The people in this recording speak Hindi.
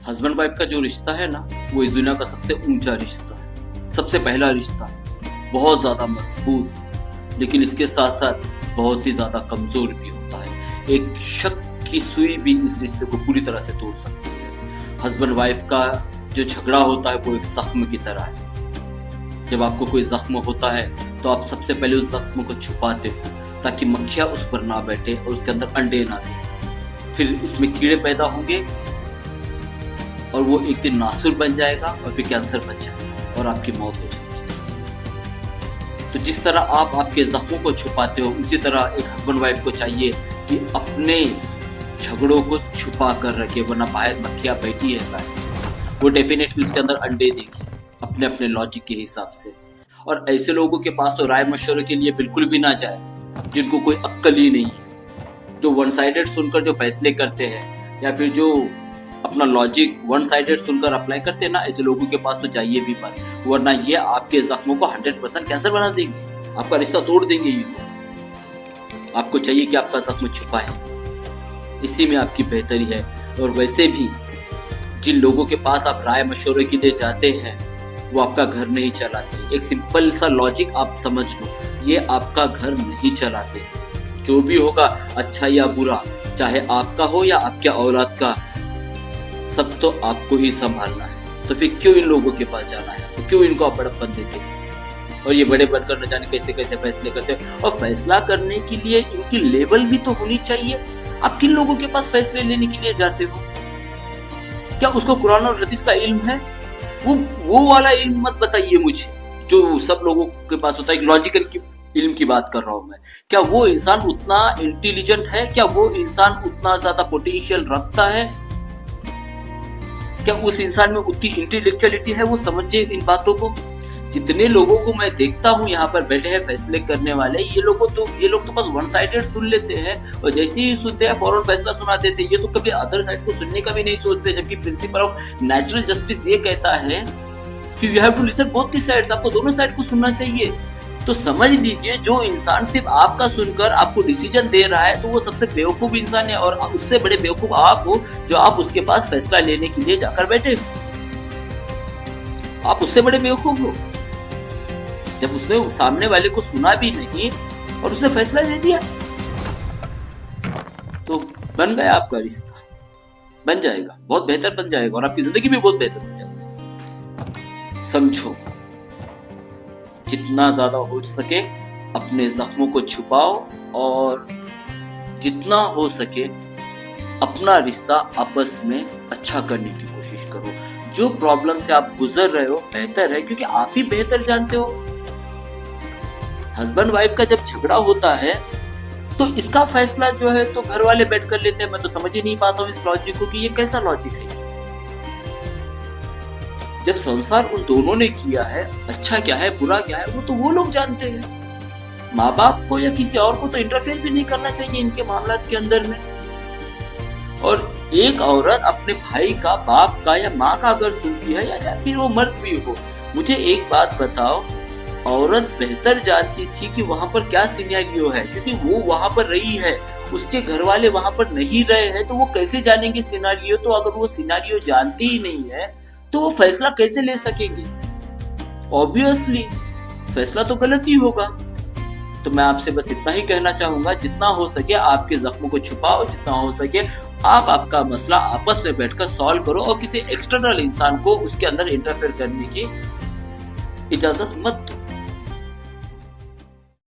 हस्बैंड वाइफ का जो रिश्ता है ना, वो इस दुनिया का सबसे ऊंचा रिश्ता है, सबसे पहला रिश्ता, बहुत ज्यादा मजबूत, लेकिन इसके साथ साथ बहुत ही ज्यादा कमजोर भी होता है। एक शक की सुई भी इस रिश्ते को पूरी तरह से तोड़ सकती है। हस्बैंड वाइफ का जो झगड़ा होता है वो एक जख्म की तरह है। जब आपको कोई जख्म होता है तो आप सबसे पहले उस जख्म को छुपाते हो ताकि मक्खियां उस पर ना बैठे और उसके अंदर अंडे ना दे। फिर उसमें कीड़े पैदा होंगे और वो एक दिन नासुर बन जाएगा और फिर कैंसर बन जाएगा और आपकी मौत हो जाएगी। तो जिस तरह आप आपके जख्मों को छुपाते हो, उसी तरह एक हस्बैंड वाइफ को चाहिए कि अपने झगड़ों को छुपा कर रखे, वरना बाहर मक्खियां बैठी है, वो डेफिनेटली उसके अंदर अंडे देगी अपने अपने लॉजिक के हिसाब से। और ऐसे लोगों के पास तो राय मशवरे के लिए बिल्कुल भी ना जाए, जिनको कोई अक्ल ही नहीं है, जो वन साइडेड सुनकर जो फैसले करते हैं या फिर जो अपना लॉजिक वन साइडेड सुनकर अप्लाई करते हैं ना, ऐसे लोगों के पास तो जाइए भी मत, वरना ये आपके जख्मों को 100% कैंसर बना देंगे, आपका रिश्ता तोड़ देंगे ये लोग। आपको चाहिए कि आपका जख्म छुपाए, इसी में आपकी बेहतरी है। और वैसे भी जिन लोगों के पास आप राय मशवरे के लिए जाते हैं वो आपका घर नहीं चलाते। एक सिंपल सा लॉजिक आप समझ लो, ये आपका घर नहीं चलाते। जो भी होगा अच्छा या बुरा, चाहे आपका हो या आपके औलाद का, सब तो आपको ही संभालना है। तो फिर क्यों इन लोगों के पास जाना है, तो क्यों इनको आप बड़प्पन देते हैं और ये बड़े बनकर न जाने कैसे कैसे फैसले करते हैं। और फैसला करने के लिए इनकी लेवल भी तो होनी चाहिए। आप किन लोगों के पास फैसले लेने के लिए जाते हो? क्या उसको कुरान और हदीस का इल्म है? वो वाला इल्म मत बताइए मुझे जो सब लोगों के पास होता है। लॉजिकल इल्म की बात कर रहा हूं मैं। क्या वो इंसान उतना इंटेलिजेंट है? क्या वो इंसान उतना ज्यादा पोटेंशियल रखता है? क्या उस इंसान में उतनी इंटेलेक्चुअलिटी है वो समझे इन बातों को? जितने लोगों को मैं देखता हूँ यहाँ पर बैठे हैं फैसले करने वाले, ये लोग तो बस वन साइडेड सुन लेते हैं और जैसे ही सुनते हैं फौरन फैसला सुना देते हैं। ये तो कभी अदर साइड को सुनने का भी नहीं सोचते, जबकि प्रिंसिपल ऑफ नेचुरल जस्टिस ये कहता है कि you have to listen both the sides, आपको दोनों साइड को सुनना चाहिए। तो समझ लीजिए, जो इंसान सिर्फ आपका सुनकर आपको डिसीजन दे रहा है तो वो सबसे बेवकूफ इंसान है, और उससे बड़े बेवकूफ आप हो जो आप उसके पास फैसला लेने के लिए जाकर बैठे हो। आप उससे बड़े बेवकूफ हो जब उसने सामने वाले को सुना भी नहीं और उसने फैसला ले दिया। तो बन गया आपका रिश्ता, बन जाएगा, बहुत बेहतर बन जाएगा और आपकी जिंदगी भी बहुत बेहतर हो जाएगी। समझो, जितना ज्यादा हो सके अपने जख्मों को छुपाओ और जितना हो सके अपना रिश्ता आपस में अच्छा करने की कोशिश करो। जो प्रॉब्लम से आप गुजर रहे हो बेहतर है, क्योंकि आप ही बेहतर जानते हो। हस्बैंड वाइफ का जब झगड़ा होता है तो इसका फैसला जो है तो घर वाले बैठ कर लेते हैं। मैं तो समझ ही नहीं पाता हूँ इस लॉजिक को कि ये कैसा लॉजिक है। जब संसार उन दोनों ने किया है, अच्छा क्या है बुरा क्या है वो तो वो लोग जानते हैं। माँ बाप को या किसी और को तो इंटरफेयर भी नहीं करना चाहिए इनके मामलात के अंदर में। और एक औरत अपने भाई का, बाप का या माँ का अगर सुनती है या फिर वो मर्द भी हो, मुझे एक बात बताओ, औरत बेहतर जानती थी कि वहां पर क्या सिनेरियो है, क्योंकि वो वहां पर रही है, उसके घर वाले वहां पर नहीं रहे हैं, तो वो कैसे जानेंगे सिनेरियो। तो अगर वो सिनेरियो जानती ही नहीं है तो वो फैसला कैसे ले सकेंगे? ऑब्वियसली फैसला तो गलत ही होगा। तो मैं आपसे बस इतना ही कहना चाहूंगा, जितना हो सके आपके जख्मों को छुपाओ, जितना हो सके आप आपका मसला आपस में बैठकर सॉल्व करो और किसी एक्सटर्नल इंसान को उसके अंदर इंटरफेयर करने की इजाजत मत दो।